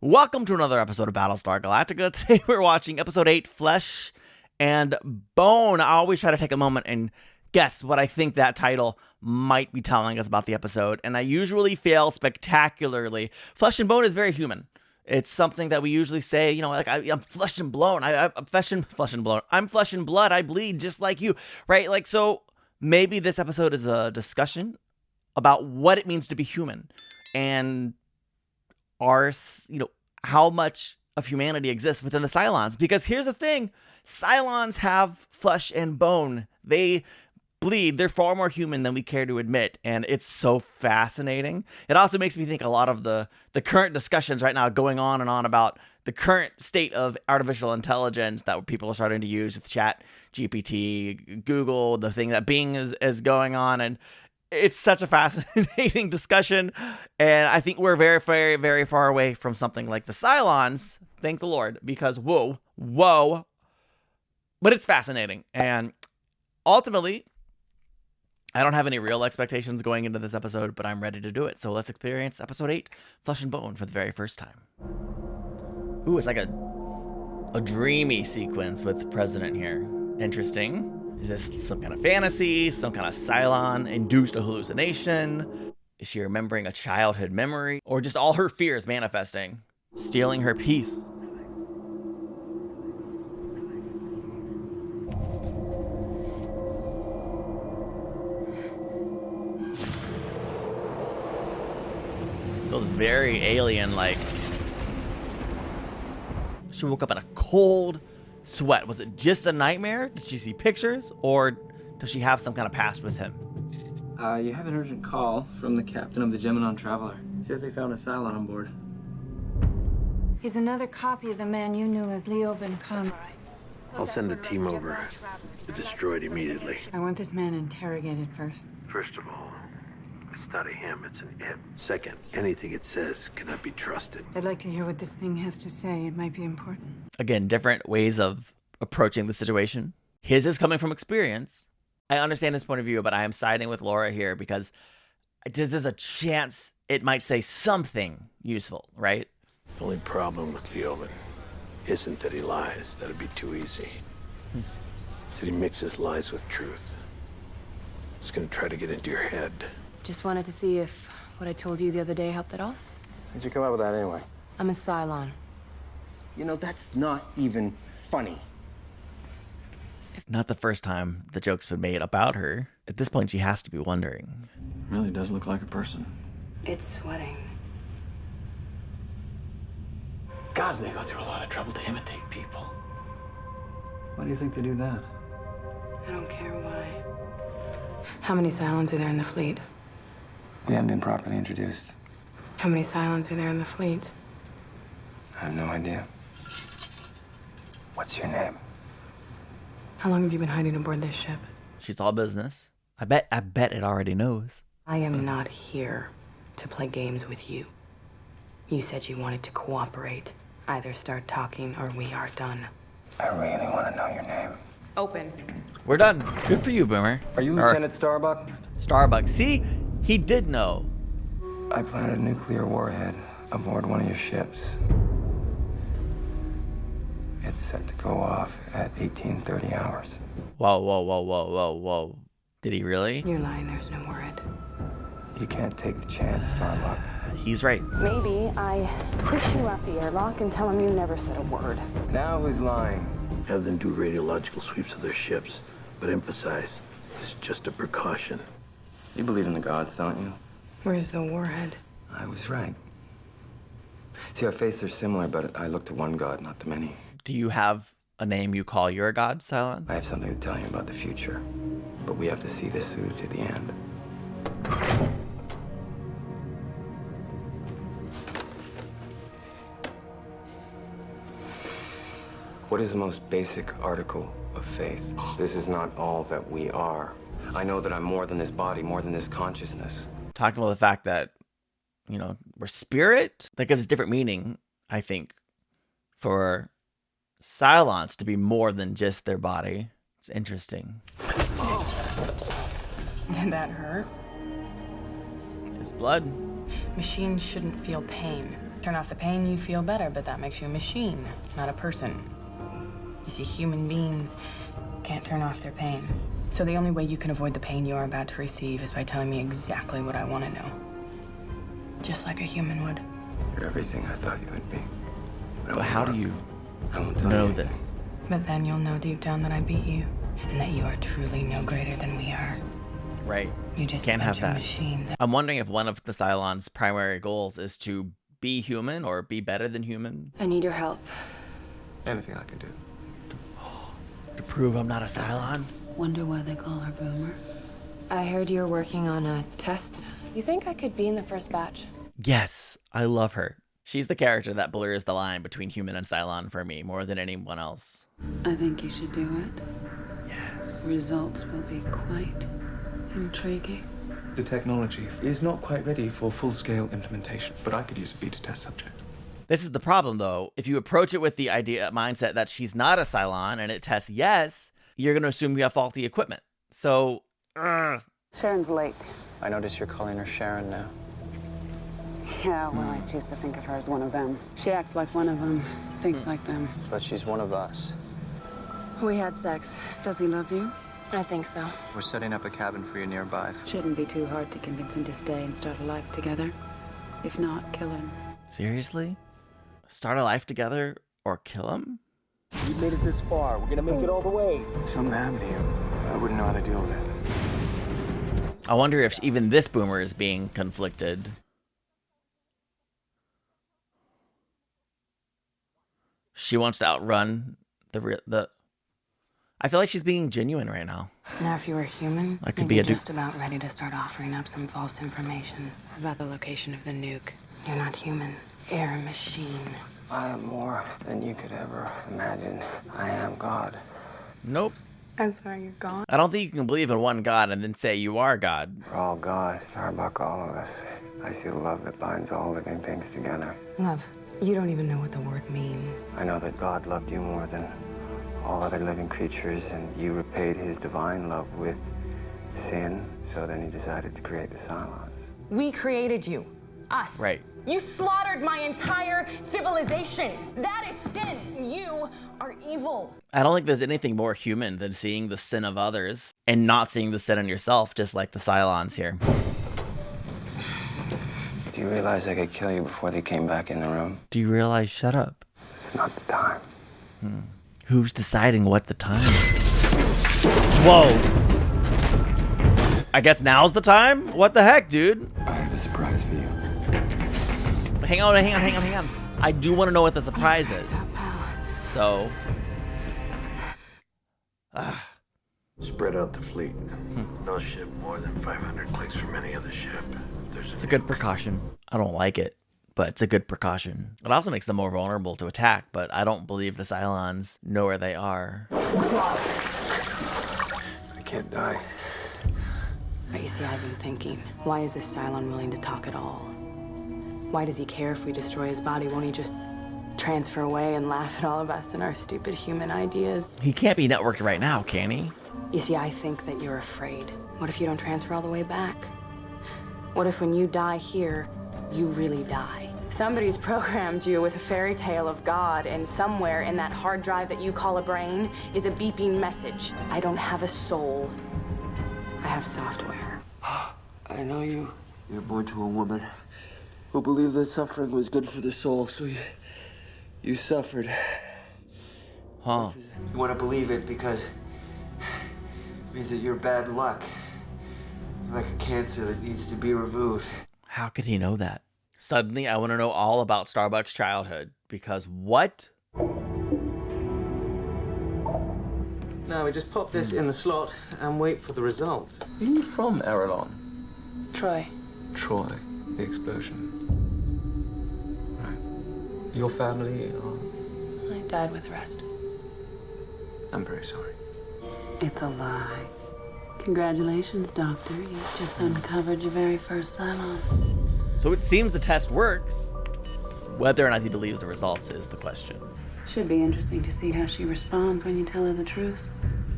Welcome to another episode of Battlestar Galactica. Today we're watching episode 8, Flesh and Bone. I always try to take a moment and guess what I think that title might be telling us about the episode, and I usually fail spectacularly. Flesh and Bone is very human. It's something that we usually say, like I'm flesh and blown. I'm flesh and blown. I'm flesh and blood. I bleed just like you, right? Like, so maybe this episode is a discussion about what it means to be human and how much of humanity exists within the Cylons. Because here's the thing, Cylons have flesh and bone. They bleed. They're far more human than we care to admit, and it's so fascinating. It also makes me think a lot of the current discussions right now going on and on about the current state of artificial intelligence that people are starting to use with Chat GPT, Google, the thing that Bing is going on, and it's such a fascinating discussion, and I think we're very, very, very far away from something like the Cylons, thank the Lord, because whoa, but it's fascinating, and ultimately, I don't have any real expectations going into this episode, but I'm ready to do it, so let's experience episode 8, Flesh and Bone, for the very first time. Ooh, it's like a dreamy sequence with the president here. Interesting. Is this some kind of fantasy, some kind of Cylon-induced hallucination? Is she remembering a childhood memory? Or just all her fears manifesting, stealing her peace? Feels very alien-like. She woke up in a cold sweat. Was it just a nightmare? Did she see pictures, or does she have some kind of past with him? You have an urgent call from the captain of the Gemini Traveler. He says they found a Cylon on board. He's another copy of the man you knew as Leo Ben Conroy. I'll send a team over to destroy it immediately. I want this man interrogated first. First of all, it's not a him, it's an it. Second, anything it says cannot be trusted. I'd like to hear what this thing has to say. It might be important. Again, different ways of approaching the situation. His is coming from experience. I understand his point of view, but I am siding with Laura here because there's a chance it might say something useful, right? The only problem with Leoben isn't that he lies. That'd be too easy. It's that he mixes lies with truth. He's gonna try to get into your head. Just wanted to see if what I told you the other day helped at all. How'd you come up with that anyway? I'm a Cylon. You know, that's not even funny. Not the first time the joke's been made about her. At this point, she has to be wondering. Really does look like a person. It's sweating. Gods, they go through a lot of trouble to imitate people. Why do you think they do that? I don't care why. How many Cylons are there in the fleet? We haven't been properly introduced. How many Cylons are there in the fleet? I have no idea. What's your name? How long have you been hiding aboard this ship? She's all business. I bet it already knows. I am not here to play games with you. You said you wanted to cooperate. Either start talking or we are done. I really want to know your name. Open. We're done. Good for you, Boomer. Are you Lieutenant Starbuck? Starbuck. See? He did know. I planted a nuclear warhead aboard one of your ships. It's set to go off at 1830 hours. Whoa. Did he really? You're lying, there's no warhead. You can't take the chance, Starbuck. He's right. Maybe I push you out the airlock and tell him you never said a word. Now who's lying? Have them do radiological sweeps of their ships, but emphasize it's just a precaution. You believe in the gods, don't you? Where's the warhead? I was right. See, our faces are similar, but I look to one god, not the many. Do you have a name you call your god, Cylon? I have something to tell you about the future, but we have to see this through to the end. What is the most basic article of faith? This is not all that we are. I know that I'm more than this body, more than this consciousness. Talking about the fact that, we're spirit, that gives different meaning, I think, for Cylons to be more than just their body. It's interesting. Did that hurt? His blood. Machines shouldn't feel pain. turn off the pain, you feel better, but that makes you a machine, not a person. You see, human beings can't turn off their pain. So the only way you can avoid the pain you're about to receive is by telling me exactly what I want to know. Just like a human would. You're everything I thought you would be. But how do you I won't tell know you. this? But then you'll know deep down that I beat you, and that you are truly no greater than we are. Right. You just Can't a bunch have of that. machines. I'm wondering if one of the Cylon's primary goals is to be human or be better than human. I need your help. Anything I can do. To prove I'm not a Cylon. Wonder why they call her Boomer. I heard you're working on a test. You think I could be in the first batch? Yes, I love her. She's the character that blurs the line between human and Cylon for me more than anyone else. I think you should do it. Yes. Results will be quite intriguing. The technology is not quite ready for full-scale implementation, but I could use a beta test subject. This is the problem, though. If you approach it with the mindset that she's not a Cylon and it tests yes, you're going to assume you have faulty equipment. So, Sharon's late. I notice you're calling her Sharon now. Yeah, well, I choose to think of her as one of them. She acts like one of them, thinks like them. But she's one of us. We had sex. Does he love you? I think so. We're setting up a cabin for you nearby. Shouldn't be too hard to convince him to stay and start a life together. If not, kill him. seriously? Start a life together or kill him? We made it this far. We're gonna make it all the way. If something happened to you, I wouldn't know how to deal with it. I wonder if even this boomer is being conflicted. She wants to outrun the. I feel like she's being genuine right now. Now, if you were human, I could you'd be be a dude. just about ready to start offering up some false information about the location of the nuke. You're not human. You're a machine. I am more than you could ever imagine. I am God. Nope. I'm sorry, you're gone. I don't think you can believe in one God and then say you are God. We're all God, Starbuck, all of us. I see the love that binds all living things together. Love, you don't even know what the word means. I know that God loved you more than all other living creatures, and you repaid his divine love with sin, so then he decided to create the Cylons. We created you. Us. Right. You slaughtered my entire civilization. That is sin. You are evil. I don't think there's anything more human than seeing the sin of others and not seeing the sin in yourself, just like the Cylons here. Do you realize I could kill you before they came back in the room? Do you realize? Shut up. It's not the time. Who's deciding what the time is? Whoa. I guess now's the time? What the heck, dude? I have a surprise for you. Hang on. I do want to know what the surprise is. So. Spread out the fleet. No ship more than 500 clicks from any other ship. It's a good precaution. I don't like it, but it's a good precaution. It also makes them more vulnerable to attack, but I don't believe the Cylons know where they are. I can't die. But you see, I've been thinking, why is this Cylon willing to talk at all? Why does he care if we destroy his body? Won't he just transfer away and laugh at all of us and our stupid human ideas? He can't be networked right now, can he? You see, I think that you're afraid. What if you don't transfer all the way back? What if when you die here, you really die? Somebody's programmed you with a fairy tale of God, and somewhere in that hard drive that you call a brain is a beeping message. I don't have a soul. I have software. I know you. You're born to a woman who believed that suffering was good for the soul, so you suffered. Huh. You want to believe it because it means that you're bad luck. You're like a cancer that needs to be removed. How could he know that? Suddenly, I want to know all about Starbuck's childhood, because what? Now we just pop this in the slot and wait for the result. Are you from Erelon? Troy. Troy, the explosion. Right. Your family are... I died with rest. I'm very sorry. It's a lie. Congratulations, Doctor. You've just uncovered your very first Cylon. So it seems the test works. Whether or not he believes the results is the question. Should be interesting to see how she responds when you tell her the truth.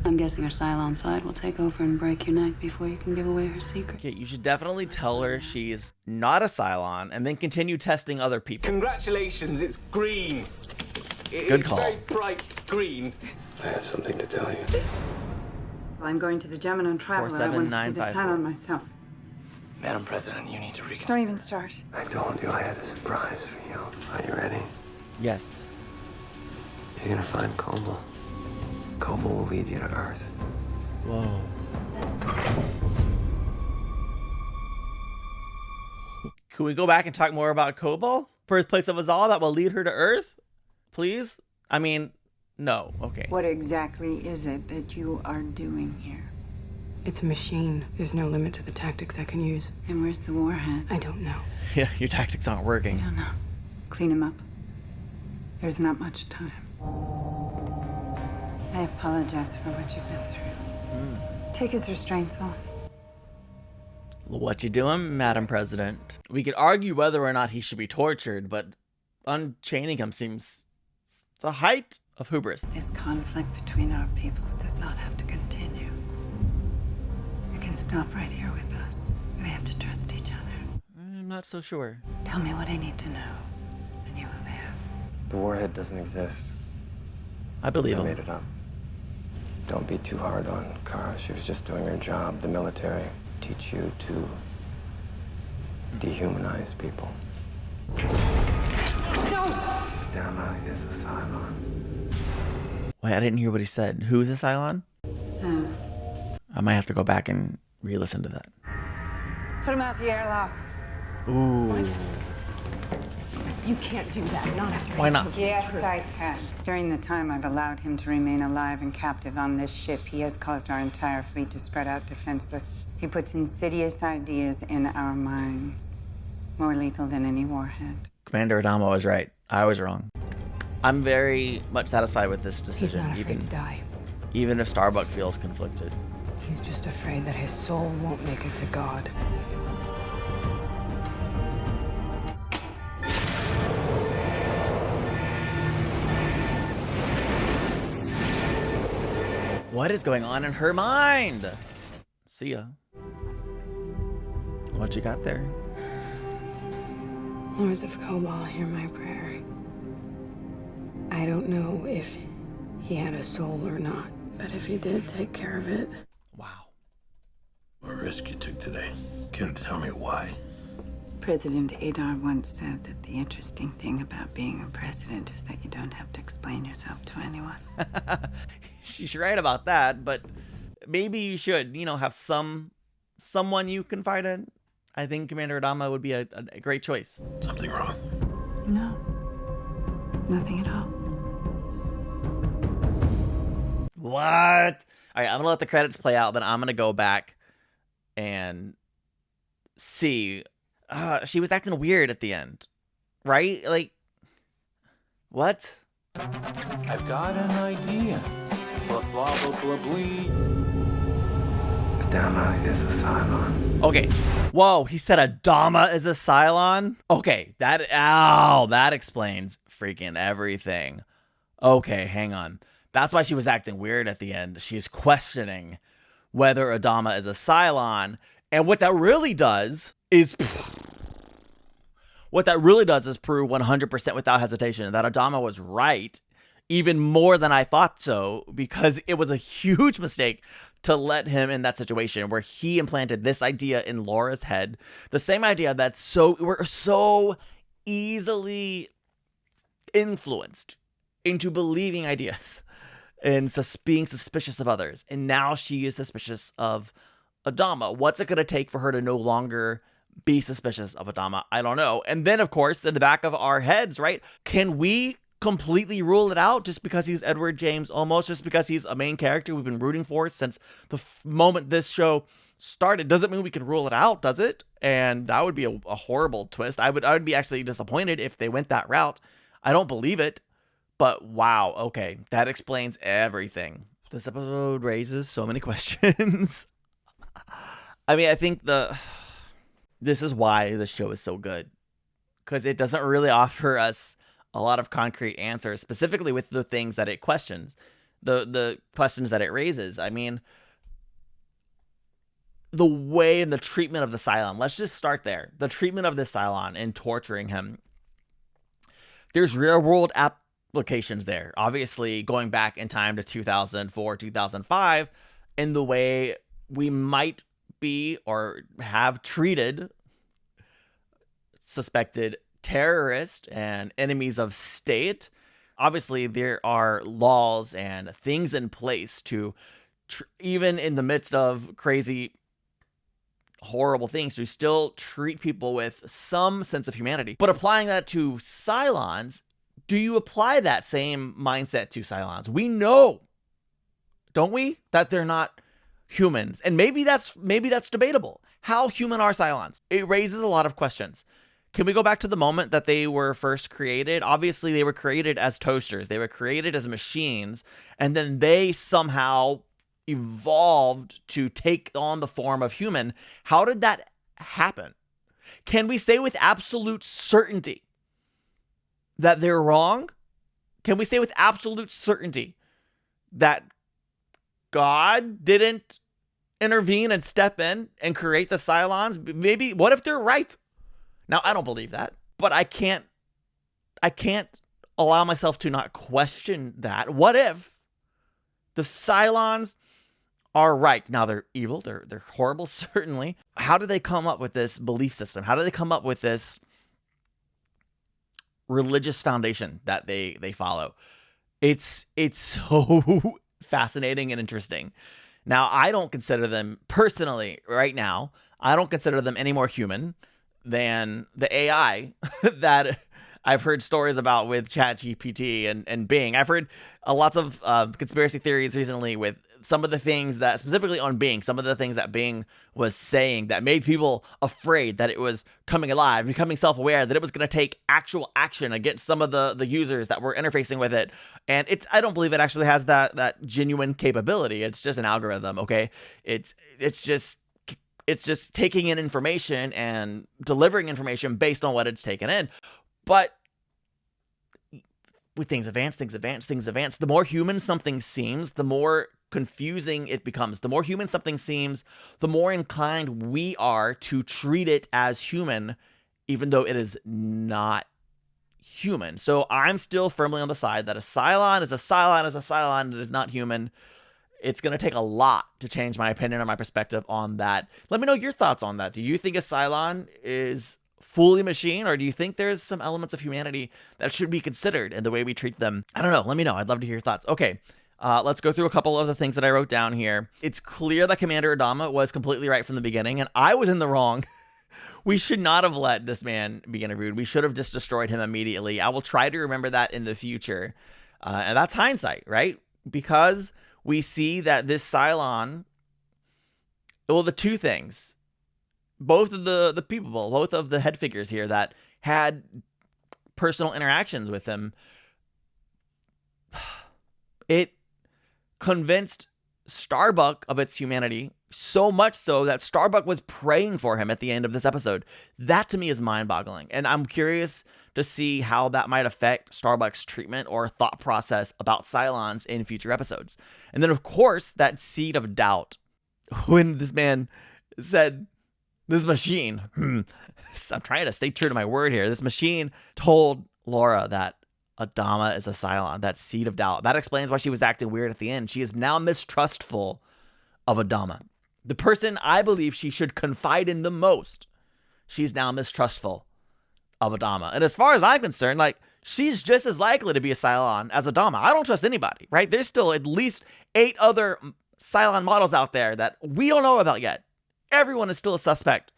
I'm guessing her Cylon side will take over and break your neck before you can give away her secret. Okay, you should definitely tell her she's not a Cylon and then continue testing other people. Congratulations, it's green. Good call. It's very bright green. I have something to tell you. Well, I'm going to the Gemini Traveler. I want to see the 47954. Cylon myself. Madam President, you need to reconnect. Don't even start. I told you I had a surprise for you. Are you ready? Yes. You're gonna find Como. Como will lead you to Earth. Whoa. Can we go back and talk more about Kobol? Birthplace of Azal that will lead her to Earth? Please? I mean, no. Okay. What exactly is it that you are doing here? It's a machine. There's no limit to the tactics I can use. And where's the warhead? I don't know. Yeah, your tactics aren't working. I don't know. Clean him up. There's not much time. I apologize for what you've been through. Take his restraints off. What you doing, Madam President? We could argue whether or not he should be tortured, but unchaining him seems the height of hubris. This conflict between our peoples does not have to continue. It can stop right here with us. We have to trust each other. I'm not so sure. Tell me what I need to know, and you will live. The warhead doesn't exist. I believe I him. made it up. Don't be too hard on Kara. She was just doing her job. The military teach you to dehumanize people. No! Dama is a Cylon. Wait, I didn't hear what he said. Who's a Cylon? No. I might have to go back and re-listen to that. Put him out the airlock. Ooh. You can't do that, not after Why not? Yes, I can. During the time I've allowed him to remain alive and captive on this ship, he has caused our entire fleet to spread out defenseless. He puts insidious ideas in our minds. More lethal than any warhead. Commander Adama was right. I was wrong. I'm very much satisfied with this decision, He's not afraid to die. even if Starbuck feels conflicted. He's just afraid that his soul won't make it to God. What is going on in her mind? See ya. What you got there? Lords of Kobol, hear my prayer. I don't know if he had a soul or not, but if he did, take care of it. Wow. What risk you took today? Care to tell me why? President Adar once said that the interesting thing about being a president is that you don't have to explain yourself to anyone. She's right about that, but maybe you should, have someone you confide in. I think Commander Adama would be a great choice. Something wrong? No. Nothing at all. What? All right, I'm gonna let the credits play out, then I'm gonna go back and see. She was acting weird at the end, right? Like, what? I've got an idea. Blah, blah, blah, blah, blee. Dama is a Cylon. Okay. Whoa, he said Adama is a Cylon? Okay, that explains freaking everything. Okay, hang on. That's why she was acting weird at the end. She's questioning whether Adama is a Cylon. And what that really does is prove 100% without hesitation that Adama was right, even more than I thought so, because it was a huge mistake to let him in that situation where he implanted this idea in Laura's head, the same idea that we're so easily influenced into believing ideas and being suspicious of others. And now she is suspicious of Adama. What's it going to take for her to no longer be suspicious of Adama? I don't know. And then, of course, in the back of our heads, right? Can we completely rule it out just because he's Edward James Olmos, just because he's a main character we've been rooting for since the moment this show started? Doesn't mean we can rule it out, does it? And that would be a horrible twist. I would be actually disappointed if they went that route. I don't believe it, but wow. Okay. That explains everything. This episode raises so many questions. I mean, I think this is why the show is so good, because it doesn't really offer us a lot of concrete answers, specifically with the things that it questions. the questions that it raises. I mean, the way and the treatment of the Cylon. Let's just start there. The treatment of the Cylon and torturing him. There's real world applications there. Obviously, going back in time to 2004, 2005, in the way we might be or have treated suspected terrorists and enemies of state. Obviously, there are laws and things in place to, even in the midst of crazy, horrible things, to still treat people with some sense of humanity. But applying that to Cylons, do you apply that same mindset to Cylons? We know, don't we, that they're not humans. And maybe that's debatable. How human are Cylons? It raises a lot of questions. Can we go back to the moment that they were first created? Obviously, they were created as toasters. They were created as machines, and then they somehow evolved to take on the form of human. How did that happen? Can we say with absolute certainty that they're wrong? Can we say with absolute certainty that God didn't intervene and step in and create the Cylons? Maybe, what if they're right? Now, I don't believe that, but I can't allow myself to not question that. What if the Cylons are right? Now, they're evil, they're horrible, certainly. How do they come up with this belief system? How do they come up with this religious foundation that they follow? It's so fascinating and interesting. Now, I don't consider them personally right now. I don't consider them any more human than the AI that I've heard stories about with ChatGPT and Bing. I've heard lots of conspiracy theories recently with some of the things that, specifically on Bing, some of the things that Bing was saying that made people afraid that it was coming alive, becoming self-aware, that it was going to take actual action against some of the users that were interfacing with it. And I don't believe it actually has that genuine capability. It's just an algorithm, okay? It's just taking in information and delivering information based on what it's taken in. But with things advance, the more human something seems, the more confusing it becomes. The more human something seems, the more inclined we are to treat it as human, even though it is not human. So I'm still firmly on the side that a Cylon is a Cylon is a Cylon. It is not human. It's going to take a lot to change my opinion or my perspective on that. Let me know your thoughts on that. Do you think a Cylon is fully machine, or do you think there's some elements of humanity that should be considered in the way we treat them? I don't know. Let me know. I'd love to hear your thoughts. Okay, let's go through a couple of the things that I wrote down here. It's clear that Commander Adama was completely right from the beginning, and I was in the wrong. We should not have let this man be interviewed. We should have just destroyed him immediately. I will try to remember that in the future. And that's hindsight, right? Because we see that this Cylon, well, the two things, both of the people, both of the head figures here that had personal interactions with him, it convinced Starbuck of its humanity, so much so that Starbuck was praying for him at the end of this episode. That to me is mind-boggling, and I'm curious to see how that might affect Starbuck's treatment or thought process about Cylons in future episodes. And then, of course, that seed of doubt when this man said, this machine, I'm trying to stay true to my word here, this machine told Laura that Adama is a Cylon, that seed of doubt. That explains why she was acting weird at the end. She is now mistrustful of Adama. The person I believe she should confide in the most, she's now mistrustful of Adama. And as far as I'm concerned, like, she's just as likely to be a Cylon as Adama. I don't trust anybody, right? There's still at least 8 other Cylon models out there that we don't know about yet. Everyone is still a suspect.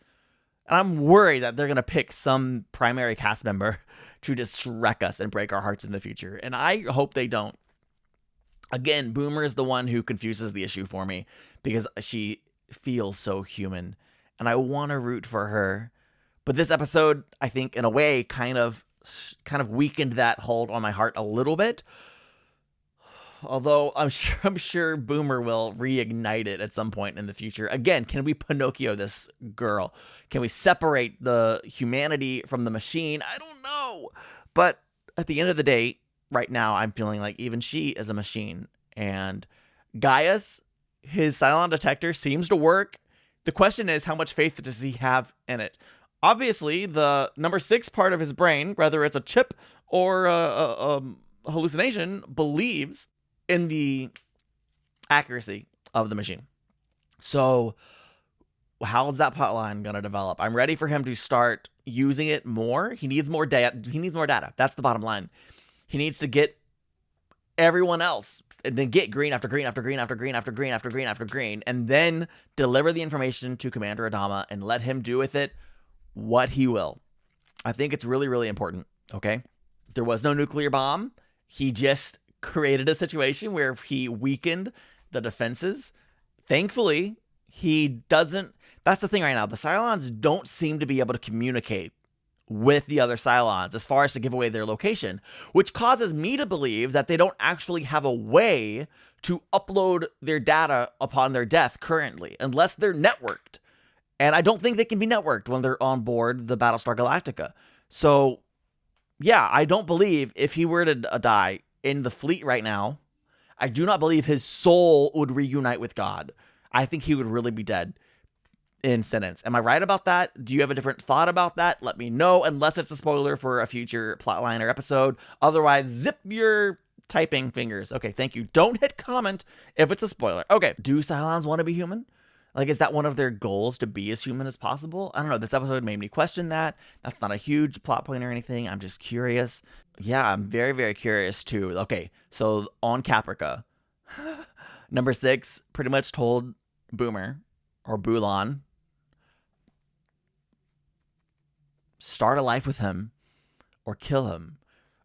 And I'm worried that they're going to pick some primary cast member to just wreck us and break our hearts in the future. And I hope they don't. Again, Boomer is the one who confuses the issue for me because she feels so human. And I want to root for her. But this episode, I think, in a way, kind of weakened that hold on my heart a little bit. Although I'm sure Boomer will reignite it at some point in the future. Again, can we Pinocchio this girl? Can we separate the humanity from the machine? I don't know. But at the end of the day, right now, I'm feeling like even she is a machine. And Gaius, his Cylon detector seems to work. The question is, how much faith does he have in it? Obviously, the number 6 part of his brain, whether it's a chip or a hallucination, believes in the accuracy of the machine. So how's that plotline going to develop? I'm ready for him to start using it more. He needs more data. That's the bottom line. He needs to get everyone else and then get green after green after green after green after green after green after green, and then deliver the information to Commander Adama and let him do with it what he will. I think it's really, really important, okay? There was no nuclear bomb. He just created a situation where he weakened the defenses. Thankfully, he doesn't... That's the thing right now. The Cylons don't seem to be able to communicate with the other Cylons as far as to give away their location, which causes me to believe that they don't actually have a way to upload their data upon their death currently, unless they're networked. And I don't think they can be networked when they're on board the Battlestar Galactica. So, yeah, I don't believe if he were to die in the fleet right now, I do not believe his soul would reunite with God. I think he would really be dead in sentence. Am I right about that? Do you have a different thought about that? Let me know, unless it's a spoiler for a future plotline or episode. Otherwise, zip your typing fingers. Okay, thank you. Don't hit comment if it's a spoiler. Okay, do Cylons want to be human? Like, is that one of their goals, to be as human as possible? I don't know. This episode made me question that. That's not a huge plot point or anything. I'm just curious. Yeah, I'm very, very curious too. Okay, so on Caprica, number 6 pretty much told Boomer, or Bulan, start a life with him or kill him.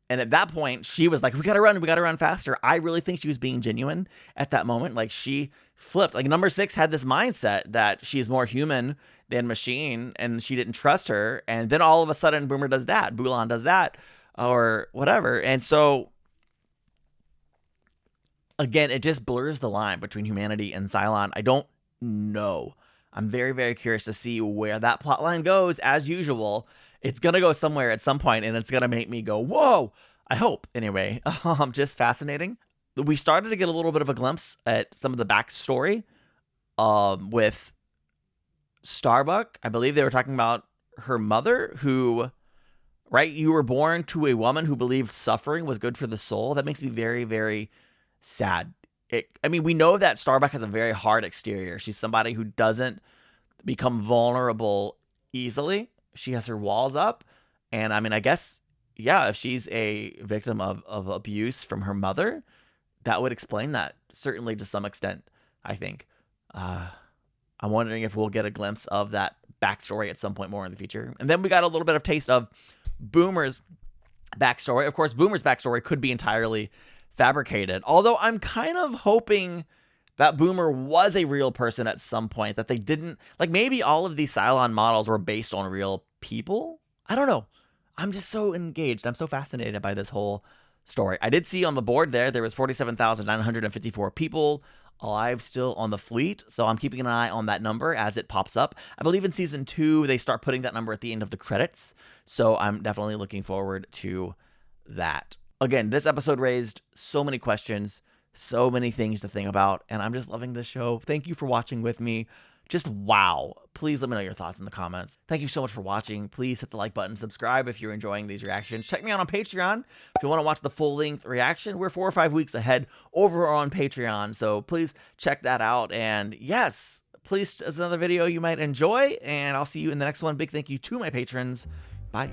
And at that point, she was like, we gotta run faster. I really think she was being genuine at that moment. Like, she flipped. Like, number 6 had this mindset that she's more human than machine, and she didn't trust her. And then all of a sudden, Boomer does that. Bulan does that, or whatever. And so, again, it just blurs the line between humanity and Cylon. I don't know. I'm very, very curious to see where that plot line goes. As usual, it's going to go somewhere at some point, and it's going to make me go, whoa, I hope. Anyway, just fascinating. We started to get a little bit of a glimpse at some of the backstory with Starbuck. I believe they were talking about her mother, who, right, you were born to a woman who believed suffering was good for the soul. That makes me very, very sad. I mean, we know that Starbuck has a very hard exterior. She's somebody who doesn't become vulnerable easily. She has her walls up. And I mean, I guess, yeah, if she's a victim of abuse from her mother, that would explain that, certainly to some extent, I think. I'm wondering if we'll get a glimpse of that backstory at some point more in the future. And then we got a little bit of taste of Boomer's backstory. Of course, Boomer's backstory could be entirely fabricated, although I'm kind of hoping that Boomer was a real person at some point, that they didn't, like, maybe all of these Cylon models were based on real people. I don't know. I'm just so engaged. I'm so fascinated by this whole story. I did see on the board there was 47,954 people alive still on the fleet, so I'm keeping an eye on that number as it pops up. I believe in season 2 they start putting that number at the end of the credits, so I'm definitely looking forward to that. Again, this episode raised so many questions, so many things to think about, and I'm just loving this show. Thank you for watching with me. Just wow. Please let me know your thoughts in the comments. Thank you so much for watching. Please hit the like button, subscribe if you're enjoying these reactions. Check me out on Patreon if you want to watch the full-length reaction. We're 4 or 5 weeks ahead over on Patreon, so please check that out. And yes, please, as another video you might enjoy, and I'll see you in the next one. Big thank you to my patrons. Bye.